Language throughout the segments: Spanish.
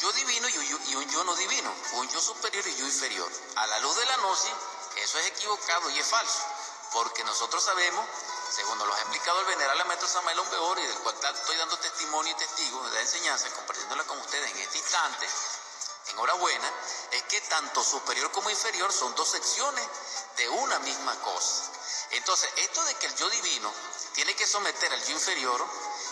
yo divino y un yo no divino, un yo superior y yo inferior. A la luz de la gnosis, eso es equivocado y es falso, porque nosotros sabemos, según nos lo ha explicado el venerable maestro Samael Aumbeor, y del cual estoy dando testimonio y testigo de la enseñanza, compartiéndola con ustedes en este instante, enhorabuena, es que tanto superior como inferior son dos secciones de una misma cosa. Entonces, esto de que el yo divino tiene que someter al yo inferior,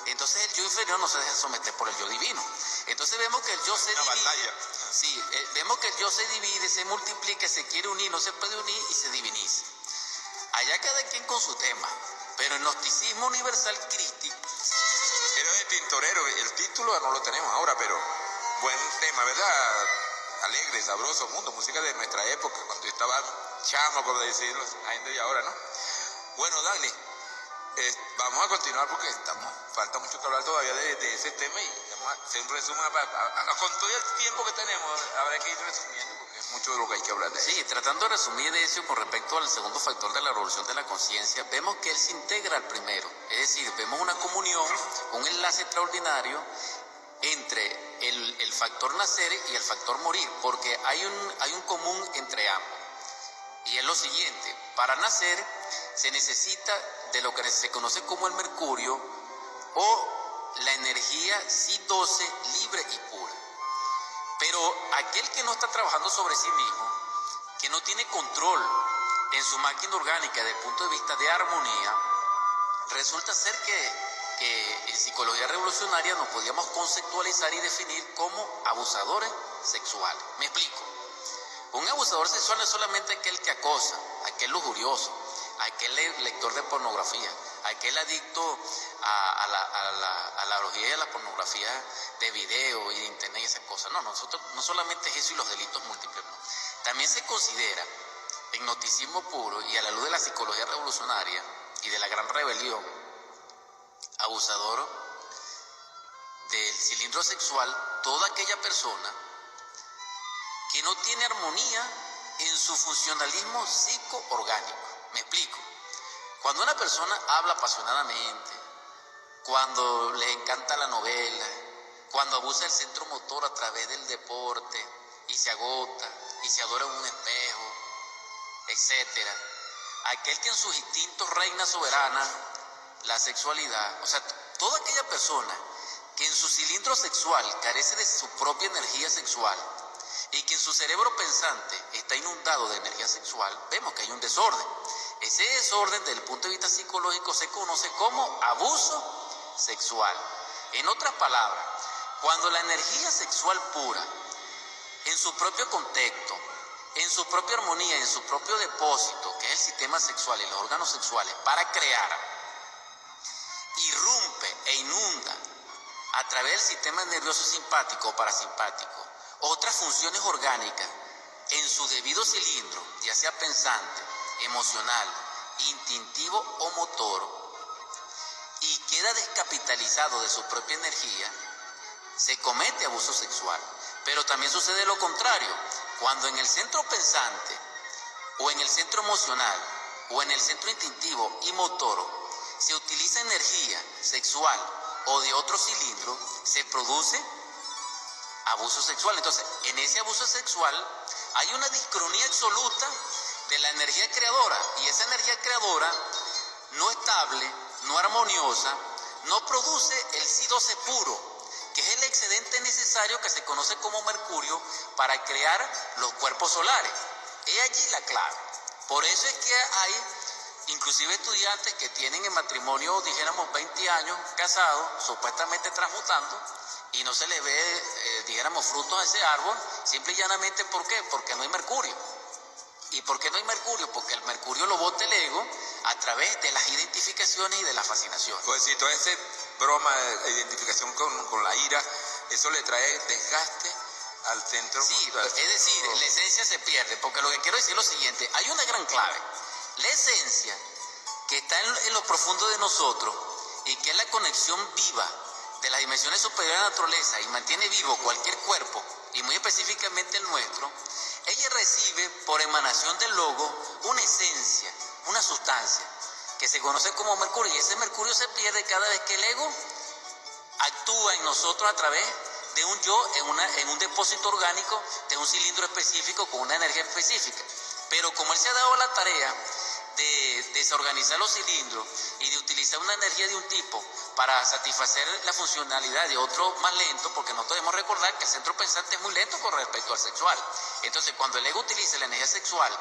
entonces el yo inferior no se deja someter por el yo divino. Entonces vemos que el yo se divide. Sí, vemos que el yo se divide, se multiplica, se quiere unir, no se puede unir y se diviniza. Allá cada quien con su tema, pero el gnosticismo universal crístico. Pero de Tintorero, el título no lo tenemos ahora, pero buen tema, ¿verdad? Alegre, sabroso, mundo, música de nuestra época, cuando yo estaba chamo, como decirlo, la gente de ahora, ¿no? Bueno, Dani, vamos a continuar porque falta mucho que hablar todavía de ese tema y vamos a hacer un resumen. Con todo el tiempo que tenemos, habrá que ir resumiendo porque es mucho de lo que hay que hablar de eso. Sí, tratando de resumir de eso con respecto al segundo factor de la revolución de la conciencia, vemos que él se integra al primero, es decir, vemos una comunión, un enlace extraordinario entre el factor nacer y el factor morir, porque hay un común entre ambos. Y es lo siguiente, para nacer se necesita de lo que se conoce como el mercurio o la energía Si-12 libre y pura. Pero aquel que no está trabajando sobre sí mismo, que no tiene control en su máquina orgánica desde el punto de vista de armonía, resulta ser que en psicología revolucionaria nos podíamos conceptualizar y definir como abusadores sexuales. Me explico. Un abusador sexual no es solamente aquel que acosa, aquel lujurioso, aquel lector de pornografía, aquel adicto a la orgía y a la pornografía de video y de internet y esas cosas. No, nosotros no solamente es eso y los delitos múltiples, no. También se considera en gnosticismo puro y a la luz de la psicología revolucionaria y de la gran rebelión, abusador del cilindro sexual toda aquella persona que no tiene armonía en su funcionalismo psicoorgánico. Me explico. Cuando una persona habla apasionadamente, cuando le encanta la novela, cuando abusa del centro motor a través del deporte y se agota y se adora en un espejo, etcétera, aquel que en sus instintos reina soberana la sexualidad, o sea, toda aquella persona que en su cilindro sexual carece de su propia energía sexual y que en su cerebro pensante está inundado de energía sexual, vemos que hay un desorden. Ese desorden, desde el punto de vista psicológico, se conoce como abuso sexual. En otras palabras, cuando la energía sexual pura, en su propio contexto, en su propia armonía, en su propio depósito, que es el sistema sexual y los órganos sexuales, para crear, irrumpe e inunda a través del sistema nervioso simpático o parasimpático otras funciones orgánicas en su debido cilindro, ya sea pensante, emocional, instintivo o motor, y queda descapitalizado de su propia energía, se comete abuso sexual. Pero también sucede lo contrario, cuando en el centro pensante, o en el centro emocional, o en el centro instintivo y motor, se utiliza energía sexual o de otro cilindro, se produce abuso sexual. Entonces, en ese abuso sexual hay una discronía absoluta de la energía creadora, y esa energía creadora no estable, no armoniosa, no produce el Si-12 puro, que es el excedente necesario que se conoce como mercurio para crear los cuerpos solares. Es allí la clave. Por eso es que hay inclusive estudiantes que tienen en matrimonio, dijéramos, 20 años casados, supuestamente transmutando, y no se les ve, dijéramos, frutos a ese árbol, simple y llanamente, ¿por qué? Porque no hay mercurio. ¿Y por qué no hay mercurio? Porque el mercurio lo bota el ego a través de las identificaciones y de la fascinación. Pues si toda esa broma de identificación con la ira, eso le trae desgaste al centro. Sí, es decir, la esencia se pierde, porque lo que quiero decir es lo siguiente, hay una gran clave. La esencia que está en lo profundo de nosotros y que es la conexión viva de las dimensiones superiores de la naturaleza y mantiene vivo cualquier cuerpo, y muy específicamente el nuestro, ella recibe por emanación del logo una esencia, una sustancia que se conoce como mercurio, y ese mercurio se pierde cada vez que el ego actúa en nosotros a través de un yo en un depósito orgánico de un cilindro específico con una energía específica. Pero como él se ha dado la tarea de desorganizar los cilindros y de utilizar una energía de un tipo para satisfacer la funcionalidad de otro más lento, porque no debemos recordar que el centro pensante es muy lento con respecto al sexual. Entonces, cuando el ego utiliza la energía sexual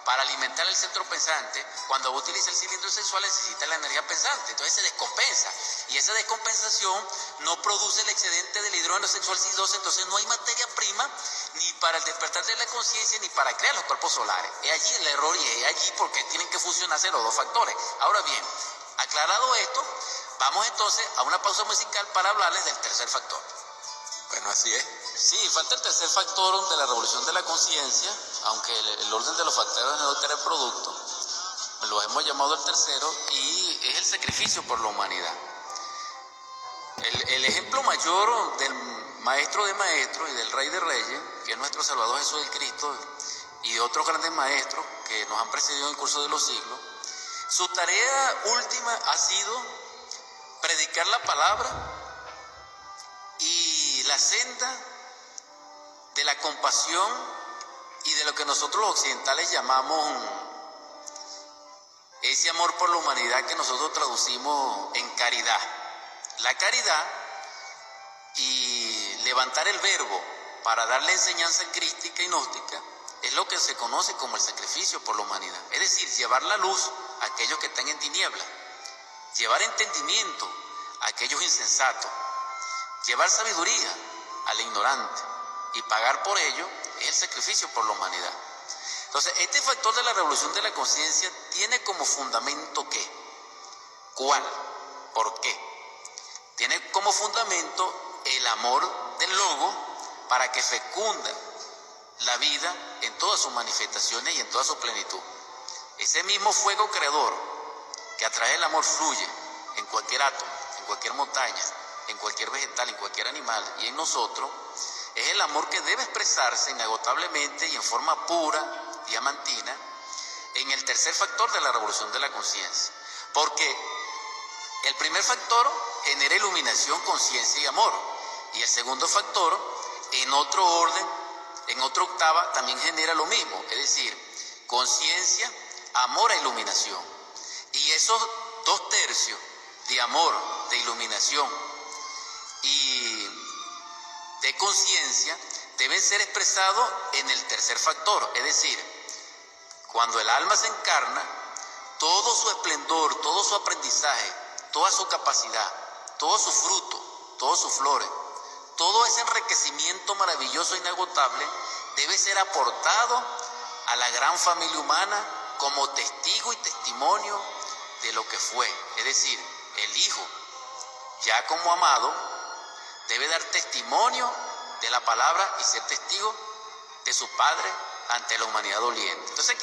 para alimentar el centro pensante, cuando utiliza el cilindro sexual necesita la energía pensante, entonces se descompensa, y esa descompensación no produce el excedente del hidrógeno sexual C12, entonces no hay materia prima ni para el despertar de la conciencia ni para crear los cuerpos solares. Es allí el error y es allí porque tienen que fusionarse los dos factores. Ahora bien, aclarado esto, vamos entonces a una pausa musical para hablarles del tercer factor. Bueno, así es. Sí, falta el tercer factor de la revolución de la conciencia, aunque el orden de los factores no altera el producto, lo hemos llamado el tercero, y es el sacrificio por la humanidad. El ejemplo mayor del maestro de maestros y del rey de reyes, que es nuestro Salvador Jesús el Cristo, y otros grandes maestros que nos han precedido en el curso de los siglos, su tarea última ha sido predicar la palabra y la senda de la compasión y de lo que nosotros los occidentales llamamos ese amor por la humanidad, que nosotros traducimos en caridad. La caridad y levantar el verbo para darle enseñanza crística y gnóstica es lo que se conoce como el sacrificio por la humanidad. Es decir, llevar la luz a aquellos que están en tinieblas, llevar entendimiento a aquellos insensatos, llevar sabiduría al ignorante, y pagar por ello es el sacrificio por la humanidad. Entonces, este factor de la revolución de la conciencia tiene como fundamento ¿qué? ¿Cuál? ¿Por qué? Tiene como fundamento el amor del logo para que fecunda la vida en todas sus manifestaciones y en toda su plenitud. Ese mismo fuego creador que a través del amor fluye en cualquier átomo, en cualquier montaña, en cualquier vegetal, en cualquier animal y en nosotros, es el amor que debe expresarse inagotablemente y en forma pura, diamantina, en el tercer factor de la revolución de la conciencia. Porque el primer factor genera iluminación, conciencia y amor. Y el segundo factor, en otro orden, en otra octava, también genera lo mismo. Es decir, conciencia, amor e iluminación. Y esos 2/3 de amor, de iluminación y de conciencia deben ser expresados en el tercer factor. Es decir, cuando el alma se encarna, todo su esplendor, todo su aprendizaje, toda su capacidad, todo su fruto, todas sus flores, todo ese enriquecimiento maravilloso e inagotable debe ser aportado a la gran familia humana como testigo y testimonio de lo que fue. Es decir, el Hijo, ya como amado, debe dar testimonio de la palabra y ser testigo de su Padre ante la humanidad doliente. Entonces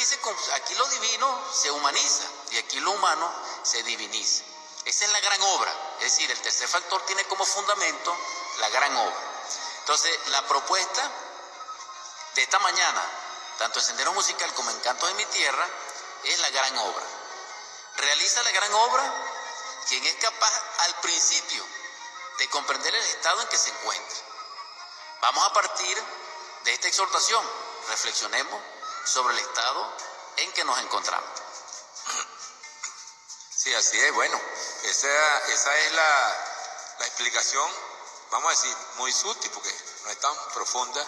aquí lo divino se humaniza y aquí lo humano se diviniza. Esa es la gran obra, es decir, el tercer factor tiene como fundamento la gran obra. Entonces, la propuesta de esta mañana, tanto en Sendero Musical como en Cantos de mi Tierra, es la gran obra. Realiza la gran obra quien es capaz al principio de comprender el estado en que se encuentra. Vamos a partir de esta exhortación, reflexionemos sobre el estado en que nos encontramos. Sí, así es. Bueno, esa es la explicación, vamos a decir, muy sutil, porque no es tan profunda,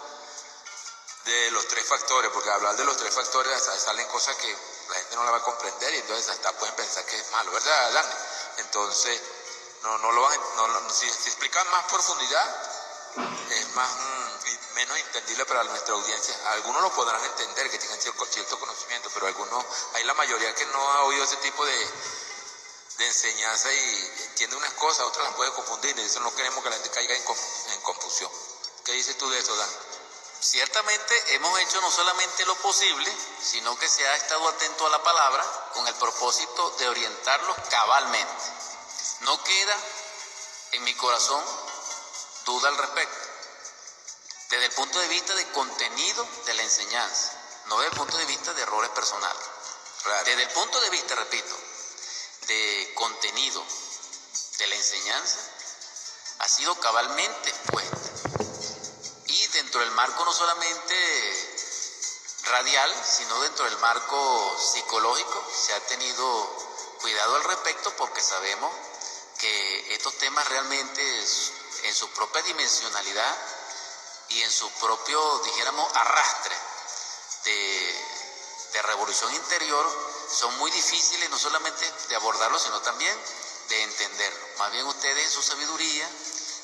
de los tres factores, porque hablar de los tres factores salen cosas que la gente no la va a comprender y entonces hasta pueden pensar que es malo, ¿verdad, Dani? Entonces, si explican más profundidad, es menos entendible para nuestra audiencia. Algunos lo podrán entender, que tengan cierto conocimiento, pero algunos, hay la mayoría que no ha oído ese tipo de enseñanza y entiende unas cosas, otras las puede confundir, y eso no queremos que la gente caiga en confusión. ¿Qué dices tú de eso, Dan? Ciertamente hemos hecho no solamente lo posible, sino que se ha estado atento a la palabra con el propósito de orientarlos cabalmente. No queda en mi corazón duda al respecto, desde el punto de vista de contenido de la enseñanza, no desde el punto de vista de errores personales. Claro. Desde el punto de vista, repito, de contenido de la enseñanza, ha sido cabalmente expuesta. dentro del marco no solamente radial, sino dentro del marco psicológico, se ha tenido cuidado al respecto, porque sabemos que estos temas realmente en su propia dimensionalidad y en su propio, dijéramos, arrastre de revolución interior son muy difíciles no solamente de abordarlo, sino también de entenderlo. Más bien ustedes en su sabiduría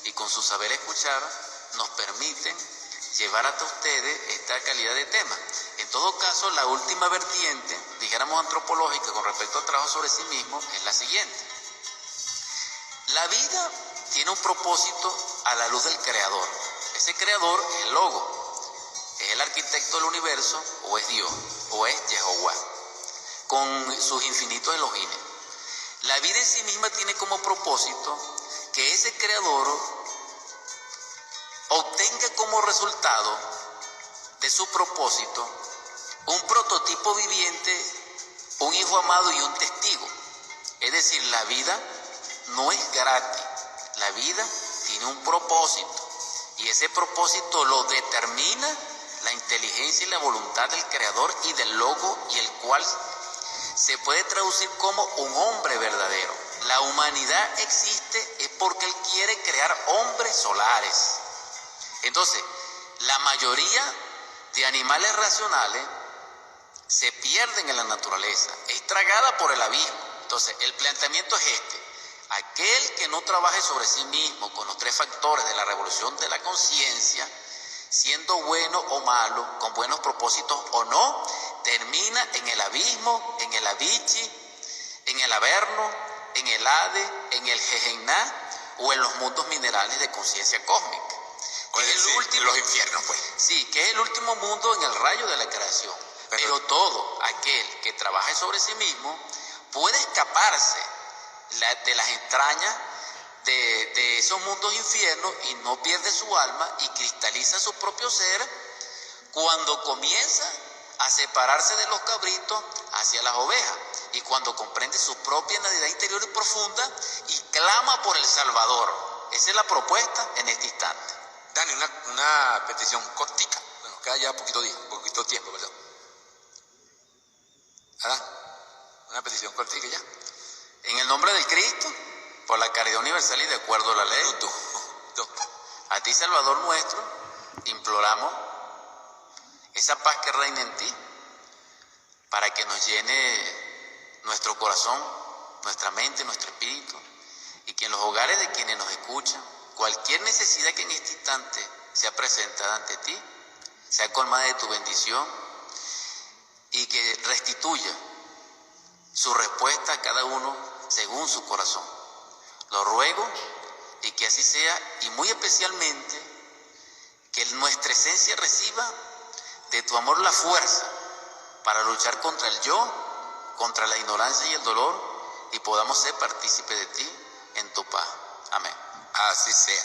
y con su saber escuchar nos permiten llevar hasta ustedes esta calidad de tema. En todo caso, la última vertiente, dijéramos antropológica, con respecto al trabajo sobre sí mismo, es la siguiente. La vida tiene un propósito a la luz del creador. Ese creador es el logo, es el arquitecto del universo, o es Dios, o es Jehová, con sus infinitos Elohines. La vida en sí misma tiene como propósito que ese creador obtenga como resultado de su propósito un prototipo viviente, un hijo amado y un testigo. Es decir, la vida no es gratis, la vida tiene un propósito, y ese propósito lo determina la inteligencia y la voluntad del creador y del logo, y el cual se puede traducir como un hombre verdadero. La humanidad existe es porque él quiere crear hombres solares. Entonces, la mayoría de animales racionales se pierden en la naturaleza, es tragada por el abismo. Entonces, el planteamiento es este: aquel que no trabaje sobre sí mismo con los tres factores de la revolución de la conciencia, siendo bueno o malo, con buenos propósitos o no, termina en el abismo, en el abichi, en el averno, en el Hade, en el Gehenna o en los mundos minerales de conciencia cósmica. Es decir, en los infiernos, pues. Sí, que es el último mundo en el rayo de la creación. Pero todo aquel que trabaje sobre sí mismo puede escaparse de las entrañas de esos mundos infiernos y no pierde su alma y cristaliza su propio ser cuando comienza a separarse de los cabritos hacia las ovejas, y cuando comprende su propia realidad interior y profunda y clama por el Salvador. Esa es la propuesta en este instante. Dani, una petición cortica. Bueno, queda ya poquito tiempo, perdón. ¿Verdad? Una petición cortica ya. En el nombre del Cristo, por la caridad universal y de acuerdo a la ley, a ti, Salvador nuestro, imploramos esa paz que reina en ti, para que nos llene nuestro corazón, nuestra mente, nuestro espíritu, y que en los hogares de quienes nos escuchan, cualquier necesidad que en este instante sea presentada ante ti, sea colmada de tu bendición, y que restituya su respuesta a cada uno según su corazón. Lo ruego, y que así sea, y muy especialmente que nuestra esencia reciba de tu amor la fuerza para luchar contra el yo, contra la ignorancia y el dolor, y podamos ser partícipes de ti en tu paz. Amén. Así sea.